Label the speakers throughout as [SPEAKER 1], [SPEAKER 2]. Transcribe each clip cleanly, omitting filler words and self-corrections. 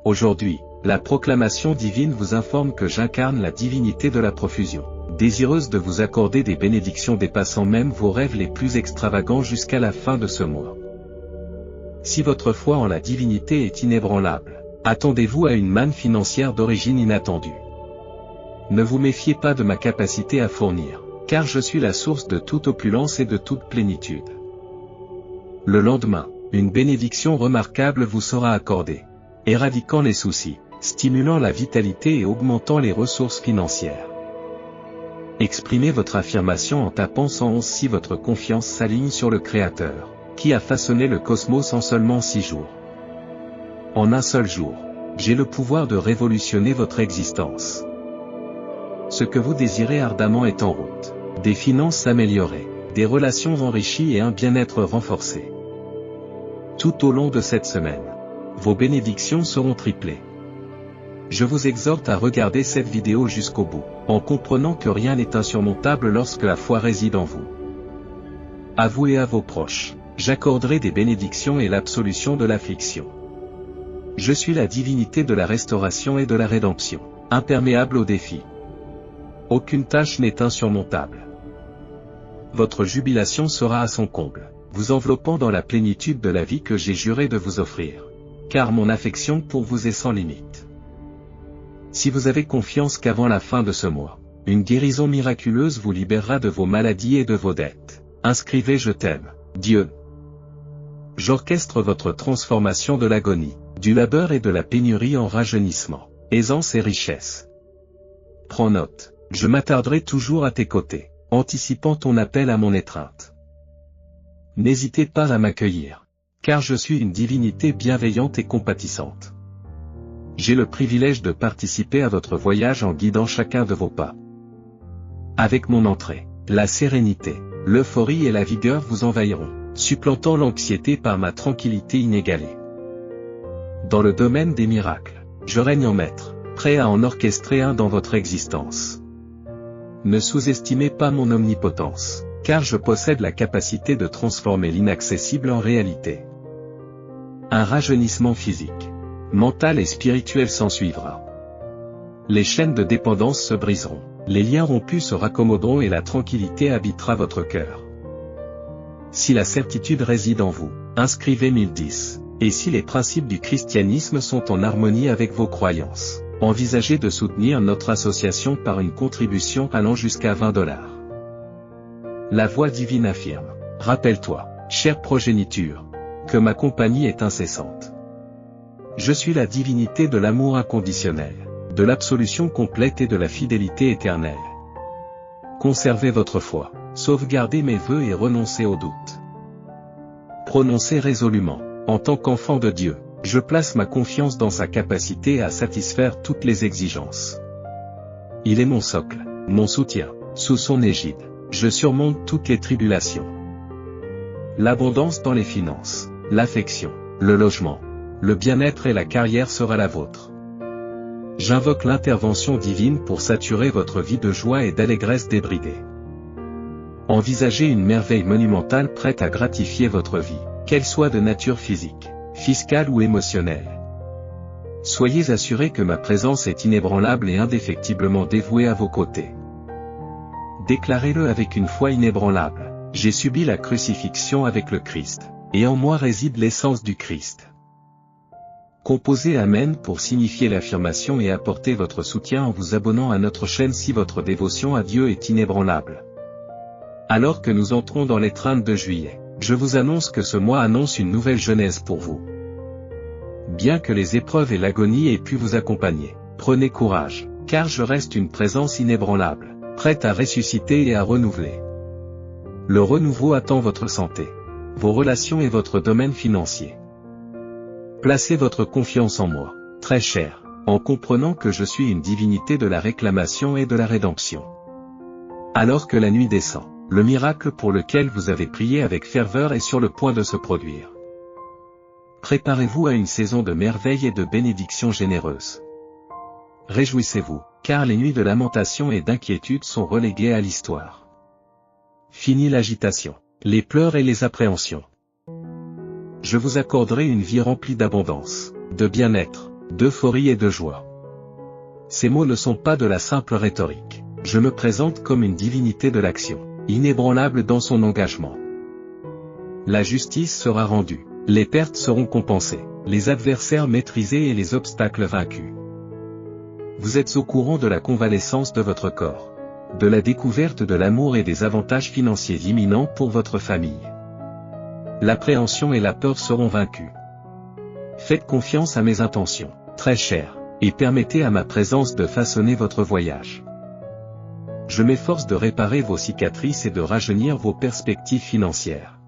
[SPEAKER 1] Aujourd'hui, la proclamation divine vous informe que j'incarne la divinité de la profusion, désireuse de vous accorder des bénédictions dépassant même vos rêves les plus extravagants jusqu'à la fin de ce mois. Si votre foi en la divinité est inébranlable, attendez-vous à une manne financière d'origine inattendue. Ne vous méfiez pas de ma capacité à fournir, car je suis la source de toute opulence et de toute plénitude. Le lendemain, une bénédiction remarquable vous sera accordée, éradiquant les soucis, stimulant la vitalité et augmentant les ressources financières. Exprimez votre affirmation en tapant 111 si votre confiance s'aligne sur le Créateur, qui a façonné le cosmos en seulement 6 jours. En un seul jour, j'ai le pouvoir de révolutionner votre existence. Ce que vous désirez ardemment est en route. Des finances améliorées, des relations enrichies et un bien-être renforcé. Tout au long de cette semaine, vos bénédictions seront triplées. Je vous exhorte à regarder cette vidéo jusqu'au bout, en comprenant que rien n'est insurmontable lorsque la foi réside en vous. Avouez à vos proches, j'accorderai des bénédictions et l'absolution de l'affliction. Je suis la divinité de la restauration et de la rédemption, imperméable aux défis. Aucune tâche n'est insurmontable. Votre jubilation sera à son comble, vous enveloppant dans la plénitude de la vie que j'ai juré de vous offrir. Car mon affection pour vous est sans limite. Si vous avez confiance qu'avant la fin de ce mois, une guérison miraculeuse vous libérera de vos maladies et de vos dettes, inscrivez je t'aime, Dieu. J'orchestre votre transformation de l'agonie, du labeur et de la pénurie en rajeunissement, aisance et richesse. Prends note, je m'attarderai toujours à tes côtés, anticipant ton appel à mon étreinte. N'hésitez pas à m'accueillir, car je suis une divinité bienveillante et compatissante. J'ai le privilège de participer à votre voyage en guidant chacun de vos pas. Avec mon entrée, la sérénité, l'euphorie et la vigueur vous envahiront, supplantant l'anxiété par ma tranquillité inégalée. Dans le domaine des miracles, je règne en maître, prêt à en orchestrer un dans votre existence. Ne sous-estimez pas mon omnipotence, car je possède la capacité de transformer l'inaccessible en réalité. Un rajeunissement physique, mental et spirituel s'ensuivra. Les chaînes de dépendance se briseront, les liens rompus se raccommoderont et la tranquillité habitera votre cœur. Si la certitude réside en vous, inscrivez 1010, et si les principes du christianisme sont en harmonie avec vos croyances, envisagez de soutenir notre association par une contribution allant jusqu'à $20. La voix divine affirme, rappelle-toi, chère progéniture, que ma compagnie est incessante. Je suis la divinité de l'amour inconditionnel, de l'absolution complète et de la fidélité éternelle. Conservez votre foi, sauvegardez mes vœux et renoncez au doute. Prononcez résolument, en tant qu'enfant de Dieu, je place ma confiance dans sa capacité à satisfaire toutes les exigences. Il est mon socle, mon soutien, sous son égide, je surmonte toutes les tribulations. L'abondance dans les finances, l'affection, le logement, le bien-être et la carrière sera la vôtre. J'invoque l'intervention divine pour saturer votre vie de joie et d'allégresse débridée. Envisagez une merveille monumentale prête à gratifier votre vie, qu'elle soit de nature physique, fiscale ou émotionnelle. Soyez assurés que ma présence est inébranlable et indéfectiblement dévouée à vos côtés. Déclarez-le avec une foi inébranlable, j'ai subi la crucifixion avec le Christ, et en moi réside l'essence du Christ. Composez Amen pour signifier l'affirmation et apportez votre soutien en vous abonnant à notre chaîne si votre dévotion à Dieu est inébranlable. Alors que nous entrons dans l'étreinte de juillet, je vous annonce que ce mois annonce une nouvelle genèse pour vous. Bien que les épreuves et l'agonie aient pu vous accompagner, prenez courage, car je reste une présence inébranlable, prête à ressusciter et à renouveler. Le renouveau attend votre santé, vos relations et votre domaine financier. Placez votre confiance en moi, très cher, en comprenant que je suis une divinité de la réclamation et de la rédemption. Alors que la nuit descend, le miracle pour lequel vous avez prié avec ferveur est sur le point de se produire. Préparez-vous à une saison de merveilles et de bénédictions généreuses. Réjouissez-vous, car les nuits de lamentation et d'inquiétude sont reléguées à l'histoire. Fini l'agitation, les pleurs et les appréhensions. Je vous accorderai une vie remplie d'abondance, de bien-être, d'euphorie et de joie. Ces mots ne sont pas de la simple rhétorique. Je me présente comme une divinité de l'action, inébranlable dans son engagement. La justice sera rendue, les pertes seront compensées, les adversaires maîtrisés et les obstacles vaincus. Vous êtes au courant de la convalescence de votre corps, de la découverte de l'amour et des avantages financiers imminents pour votre famille. L'appréhension et la peur seront vaincus. Faites confiance à mes intentions, très chères, et permettez à ma présence de façonner votre voyage. Je m'efforce de réparer vos cicatrices et de rajeunir vos perspectives financières.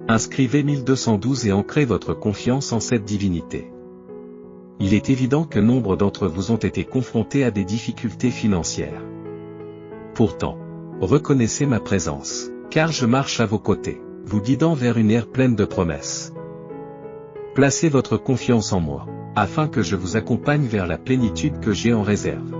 [SPEAKER 1] Inscrivez 1212 et ancrez votre confiance en cette divinité. Il est évident que nombre d'entre vous ont été confrontés à des difficultés financières. Pourtant, reconnaissez ma présence, car je marche à vos côtés, vous guidant vers une ère pleine de promesses. Placez votre confiance en moi, afin que je vous accompagne vers la plénitude que j'ai en réserve.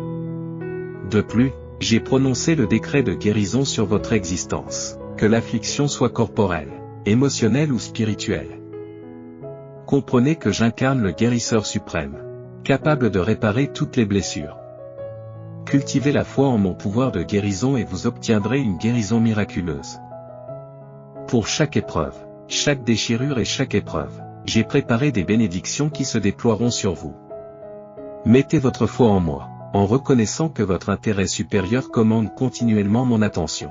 [SPEAKER 1] De plus, j'ai prononcé le décret de guérison sur votre existence, que l'affliction soit corporelle, émotionnelle ou spirituelle. Comprenez que j'incarne le guérisseur suprême, capable de réparer toutes les blessures. Cultivez la foi en mon pouvoir de guérison et vous obtiendrez une guérison miraculeuse. Pour chaque épreuve, chaque déchirure et chaque épreuve, j'ai préparé des bénédictions qui se déploieront sur vous. Mettez votre foi en moi, en reconnaissant que votre intérêt supérieur commande continuellement mon attention.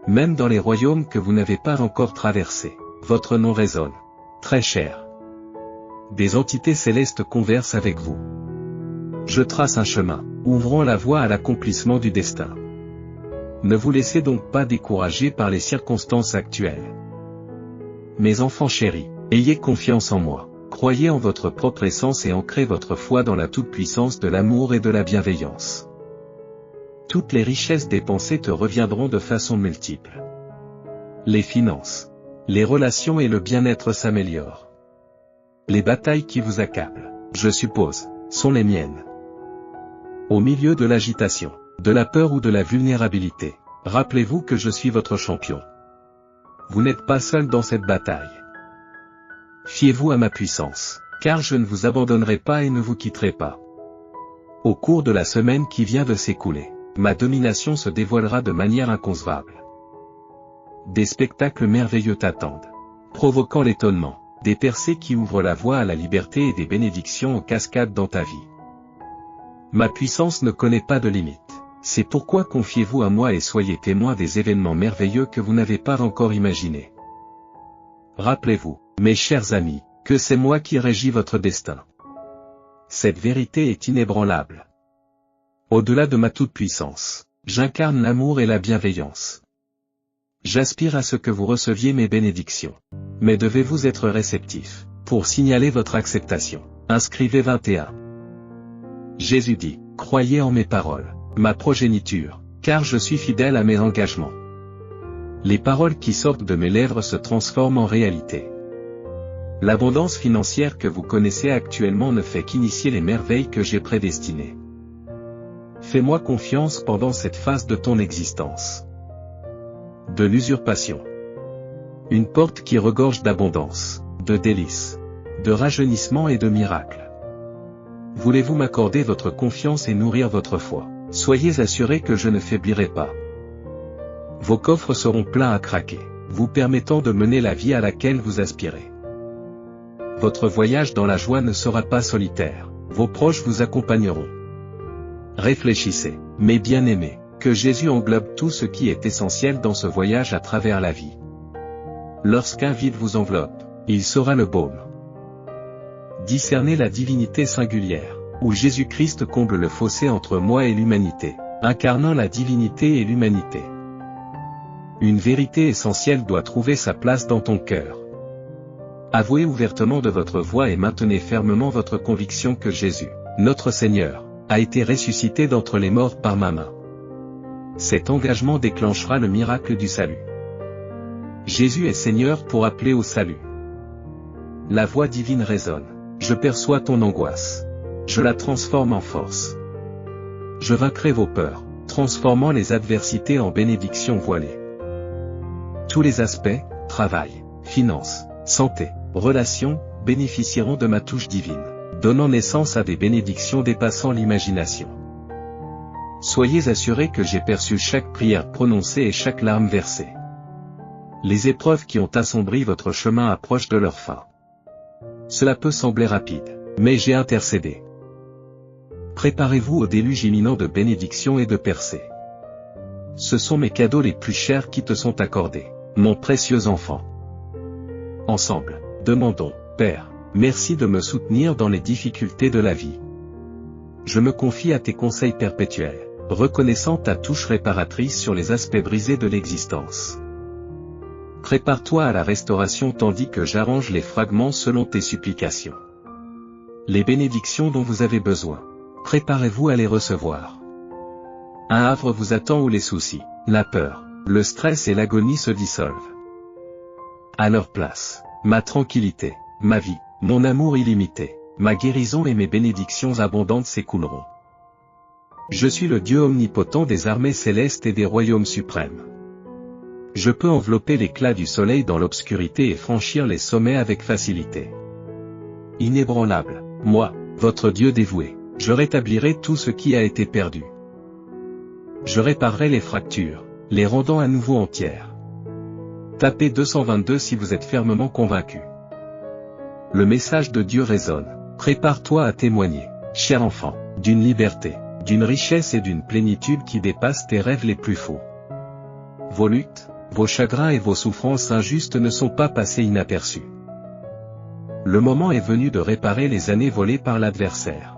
[SPEAKER 1] Même dans les royaumes que vous n'avez pas encore traversés, votre nom résonne, très cher. Des entités célestes conversent avec vous. Je trace un chemin, ouvrant la voie à l'accomplissement du destin. Ne vous laissez donc pas décourager par les circonstances actuelles. Mes enfants chéris, ayez confiance en moi, croyez en votre propre essence et ancrez votre foi dans la toute-puissance de l'amour et de la bienveillance. Toutes les richesses dépensées te reviendront de façon multiple. Les finances, les relations et le bien-être s'améliorent. Les batailles qui vous accablent, je suppose, sont les miennes. Au milieu de l'agitation, de la peur ou de la vulnérabilité, rappelez-vous que je suis votre champion. Vous n'êtes pas seul dans cette bataille. Fiez-vous à ma puissance, car je ne vous abandonnerai pas et ne vous quitterai pas. Au cours de la semaine qui vient de s'écouler, ma domination se dévoilera de manière inconcevable. Des spectacles merveilleux t'attendent, provoquant l'étonnement, des percées qui ouvrent la voie à la liberté et des bénédictions en cascade dans ta vie. Ma puissance ne connaît pas de limite. C'est pourquoi confiez-vous à moi et soyez témoins des événements merveilleux que vous n'avez pas encore imaginés. Rappelez-vous, mes chers amis, que c'est moi qui régis votre destin. Cette vérité est inébranlable. Au-delà de ma toute-puissance, j'incarne l'amour et la bienveillance. J'aspire à ce que vous receviez mes bénédictions. Mais devez-vous être réceptif, pour signaler votre acceptation. Inscrivez 21. Jésus dit, croyez en mes paroles, ma progéniture, car je suis fidèle à mes engagements. Les paroles qui sortent de mes lèvres se transforment en réalité. L'abondance financière que vous connaissez actuellement ne fait qu'initier les merveilles que j'ai prédestinées. Fais-moi confiance pendant cette phase de ton existence. De l'usurpation. Une porte qui regorge d'abondance, de délices, de rajeunissement et de miracles. Voulez-vous m'accorder votre confiance et nourrir votre foi? Soyez assurés que je ne faiblirai pas. Vos coffres seront pleins à craquer, vous permettant de mener la vie à laquelle vous aspirez. Votre voyage dans la joie ne sera pas solitaire, vos proches vous accompagneront. Réfléchissez, mes bien-aimés, que Jésus englobe tout ce qui est essentiel dans ce voyage à travers la vie. Lorsqu'un vide vous enveloppe, il sera le baume. Discernez la divinité singulière, où Jésus-Christ comble le fossé entre moi et l'humanité, incarnant la divinité et l'humanité. Une vérité essentielle doit trouver sa place dans ton cœur. Avouez ouvertement de votre voix et maintenez fermement votre conviction que Jésus, notre Seigneur, a été ressuscité d'entre les morts par ma main. Cet engagement déclenchera le miracle du salut. Jésus est Seigneur pour appeler au salut. La voix divine résonne. Je perçois ton angoisse. Je la transforme en force. Je vaincrai vos peurs, transformant les adversités en bénédictions voilées. Tous les aspects, travail, finances, santé, relations, bénéficieront de ma touche divine. donnant naissance à des bénédictions dépassant l'imagination. Soyez assurés que j'ai perçu chaque prière prononcée et chaque larme versée. Les épreuves qui ont assombri votre chemin approchent de leur fin. Cela peut sembler rapide, mais j'ai intercédé. Préparez-vous au déluge imminent de bénédictions et de percées. Ce sont mes cadeaux les plus chers qui te sont accordés, mon précieux enfant. Ensemble, demandons, Père, merci de me soutenir dans les difficultés de la vie. Je me confie à tes conseils perpétuels, reconnaissant ta touche réparatrice sur les aspects brisés de l'existence. Prépare-toi à la restauration tandis que j'arrange les fragments selon tes supplications. Les bénédictions dont vous avez besoin, préparez-vous à les recevoir. Un havre vous attend où les soucis, la peur, le stress et l'agonie se dissolvent. À leur place, ma tranquillité, ma vie, mon amour illimité, ma guérison et mes bénédictions abondantes s'écouleront. Je suis le Dieu omnipotent des armées célestes et des royaumes suprêmes. Je peux envelopper l'éclat du soleil dans l'obscurité et franchir les sommets avec facilité. Inébranlable, moi, votre Dieu dévoué, je rétablirai tout ce qui a été perdu. Je réparerai les fractures, les rendant à nouveau entières. Tapez 222 si vous êtes fermement convaincu. Le message de Dieu résonne. Prépare-toi à témoigner, cher enfant, d'une liberté, d'une richesse et d'une plénitude qui dépassent tes rêves les plus faux. Vos luttes, vos chagrins et vos souffrances injustes ne sont pas passés inaperçus. Le moment est venu de réparer les années volées par l'adversaire.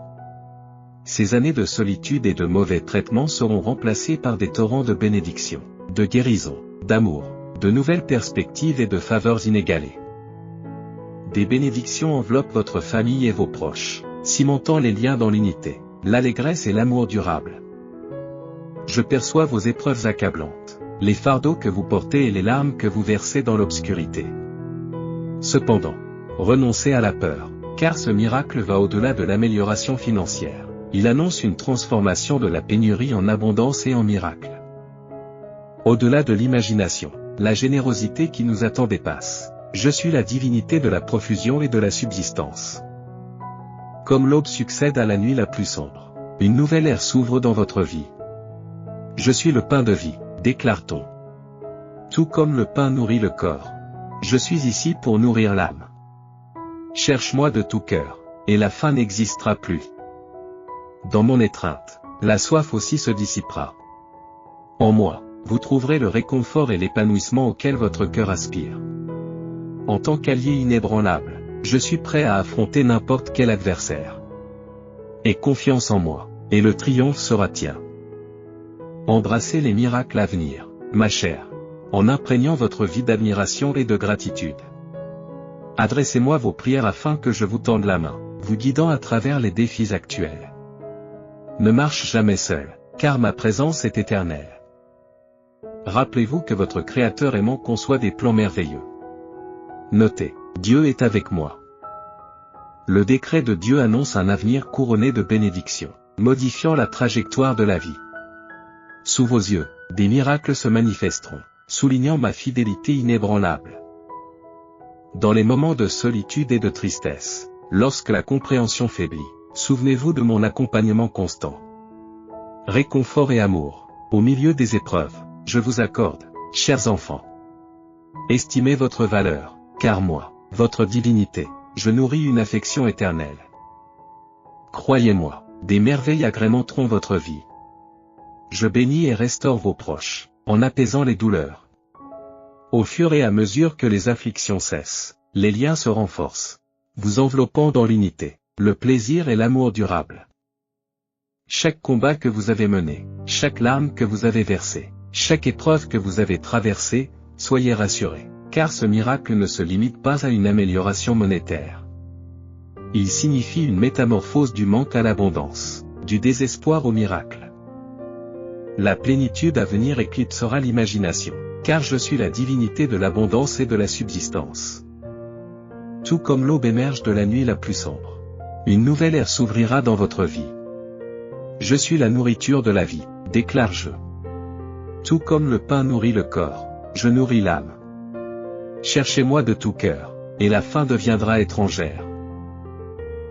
[SPEAKER 1] Ces années de solitude et de mauvais traitements seront remplacées par des torrents de bénédictions, de guérison, d'amour, de nouvelles perspectives et de faveurs inégalées. Des bénédictions enveloppent votre famille et vos proches, cimentant les liens dans l'unité, l'allégresse et l'amour durable. Je perçois vos épreuves accablantes, les fardeaux que vous portez et les larmes que vous versez dans l'obscurité. Cependant, renoncez à la peur, car ce miracle va au-delà de l'amélioration financière. Il annonce une transformation de la pénurie en abondance et en miracle. Au-delà de l'imagination, la générosité qui nous attend dépasse. Je suis la divinité de la profusion et de la subsistance. Comme l'aube succède à la nuit la plus sombre, une nouvelle ère s'ouvre dans votre vie. Je suis le pain de vie, déclare-t-on. Tout comme le pain nourrit le corps, je suis ici pour nourrir l'âme. Cherche-moi de tout cœur, et la faim n'existera plus. Dans mon étreinte, la soif aussi se dissipera. En moi, vous trouverez le réconfort et l'épanouissement auquel votre cœur aspire. En tant qu'allié inébranlable, je suis prêt à affronter n'importe quel adversaire. Aie confiance en moi, et le triomphe sera tien. Embrassez les miracles à venir, ma chère, en imprégnant votre vie d'admiration et de gratitude. Adressez-moi vos prières afin que je vous tende la main, vous guidant à travers les défis actuels. Ne marche jamais seul, car ma présence est éternelle. Rappelez-vous que votre Créateur aimant conçoit des plans merveilleux. Notez, Dieu est avec moi. Le décret de Dieu annonce un avenir couronné de bénédictions, modifiant la trajectoire de la vie. Sous vos yeux, des miracles se manifesteront, soulignant ma fidélité inébranlable. Dans les moments de solitude et de tristesse, lorsque la compréhension faiblit, souvenez-vous de mon accompagnement constant. Réconfort et amour, au milieu des épreuves, je vous accorde, chers enfants. Estimez votre valeur, car moi, votre divinité, je nourris une affection éternelle. Croyez-moi, des merveilles agrémenteront votre vie. Je bénis et restaure vos proches, en apaisant les douleurs. Au fur et à mesure que les afflictions cessent, les liens se renforcent, vous enveloppant dans l'unité, le plaisir et l'amour durable. Chaque combat que vous avez mené, chaque larme que vous avez versée, chaque épreuve que vous avez traversée, soyez rassurés, car ce miracle ne se limite pas à une amélioration monétaire. Il signifie une métamorphose du manque à l'abondance, du désespoir au miracle. La plénitude à venir éclipsera l'imagination, car je suis la divinité de l'abondance et de la subsistance. Tout comme l'aube émerge de la nuit la plus sombre, une nouvelle ère s'ouvrira dans votre vie. Je suis la nourriture de la vie, déclare-je. Tout comme le pain nourrit le corps, je nourris l'âme. Cherchez-moi de tout cœur, et la faim deviendra étrangère.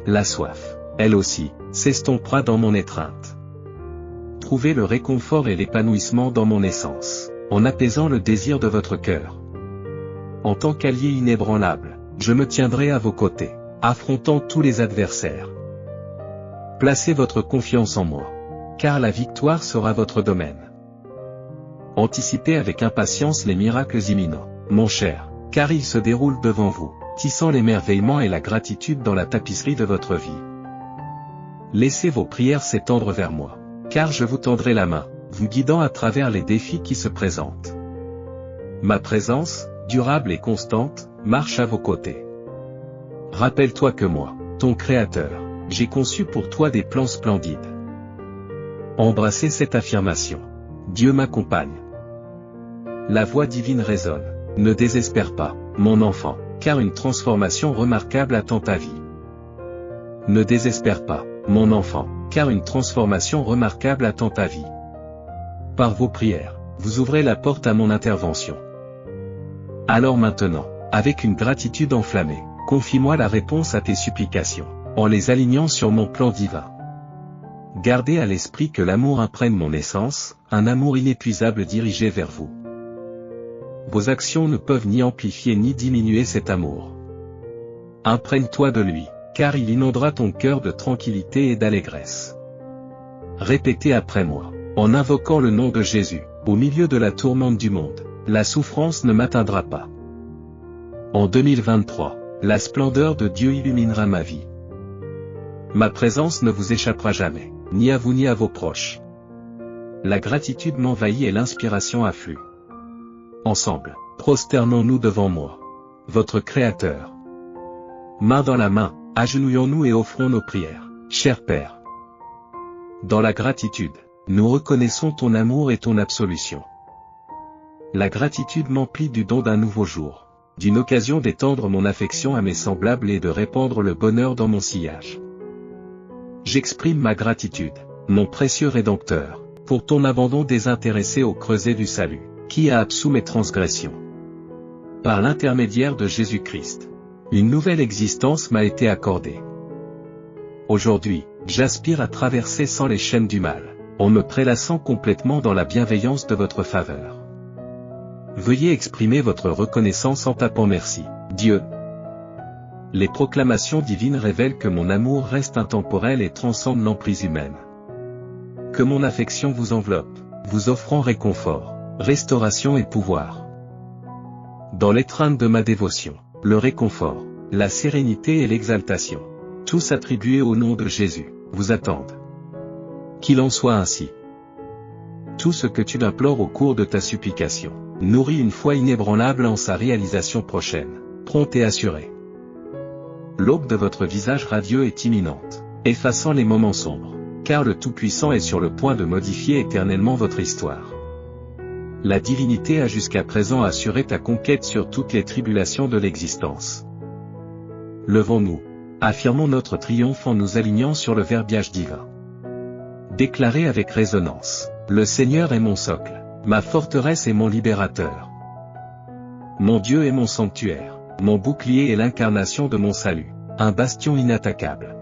[SPEAKER 1] La soif, elle aussi, s'estompera dans mon étreinte. Trouvez le réconfort et l'épanouissement dans mon essence, en apaisant le désir de votre cœur. En tant qu'allié inébranlable, je me tiendrai à vos côtés, affrontant tous les adversaires. Placez votre confiance en moi, car la victoire sera votre domaine. Anticipez avec impatience les miracles imminents, mon cher, car ils se déroulent devant vous, tissant l'émerveillement et la gratitude dans la tapisserie de votre vie. Laissez vos prières s'étendre vers moi, car je vous tendrai la main, vous guidant à travers les défis qui se présentent. Ma présence, durable et constante, marche à vos côtés. Rappelle-toi que moi, ton Créateur, j'ai conçu pour toi des plans splendides. Embrassez cette affirmation. Dieu m'accompagne. La voix divine résonne. Ne désespère pas, mon enfant, car une transformation remarquable attend ta vie. Ne désespère pas, mon enfant, car une transformation remarquable attend ta vie. Par vos prières, vous ouvrez la porte à mon intervention. Alors maintenant, avec une gratitude enflammée, confie-moi la réponse à tes supplications, en les alignant sur mon plan divin. Gardez à l'esprit que l'amour imprègne mon essence, un amour inépuisable dirigé vers vous. Vos actions ne peuvent ni amplifier ni diminuer cet amour. Imprègne-toi de lui, car il inondera ton cœur de tranquillité et d'allégresse. Répétez après moi, en invoquant le nom de Jésus, au milieu de la tourmente du monde, la souffrance ne m'atteindra pas. En 2023, la splendeur de Dieu illuminera ma vie. Ma présence ne vous échappera jamais, ni à vous ni à vos proches. La gratitude m'envahit et l'inspiration afflue. Ensemble, prosternons-nous devant moi, votre Créateur. Main dans la main, agenouillons-nous et offrons nos prières, cher Père. Dans la gratitude, nous reconnaissons ton amour et ton absolution. La gratitude m'emplit du don d'un nouveau jour, d'une occasion d'étendre mon affection à mes semblables et de répandre le bonheur dans mon sillage. J'exprime ma gratitude, mon précieux Rédempteur, pour ton abandon désintéressé au creuset du salut, qui a absous mes transgressions. Par l'intermédiaire de Jésus-Christ, une nouvelle existence m'a été accordée. Aujourd'hui, j'aspire à traverser sans les chaînes du mal, en me prélassant complètement dans la bienveillance de votre faveur. Veuillez exprimer votre reconnaissance en tapant merci, Dieu. Les proclamations divines révèlent que mon amour reste intemporel et transcende l'emprise humaine. Que mon affection vous enveloppe, vous offrant réconfort, restauration et pouvoir. Dans l'étreinte de ma dévotion, le réconfort, la sérénité et l'exaltation, tous attribués au nom de Jésus, vous attendent. Qu'il en soit ainsi. Tout ce que tu implores au cours de ta supplication, nourrit une foi inébranlable en sa réalisation prochaine, prompte et assurée. L'aube de votre visage radieux est imminente, effaçant les moments sombres, car le Tout-Puissant est sur le point de modifier éternellement votre histoire. La divinité a jusqu'à présent assuré ta conquête sur toutes les tribulations de l'existence. Levons-nous, affirmons notre triomphe en nous alignant sur le verbiage divin. Déclarez avec résonance, le Seigneur est mon socle, ma forteresse et mon libérateur. Mon Dieu est mon sanctuaire, mon bouclier est l'incarnation de mon salut, un bastion inattaquable.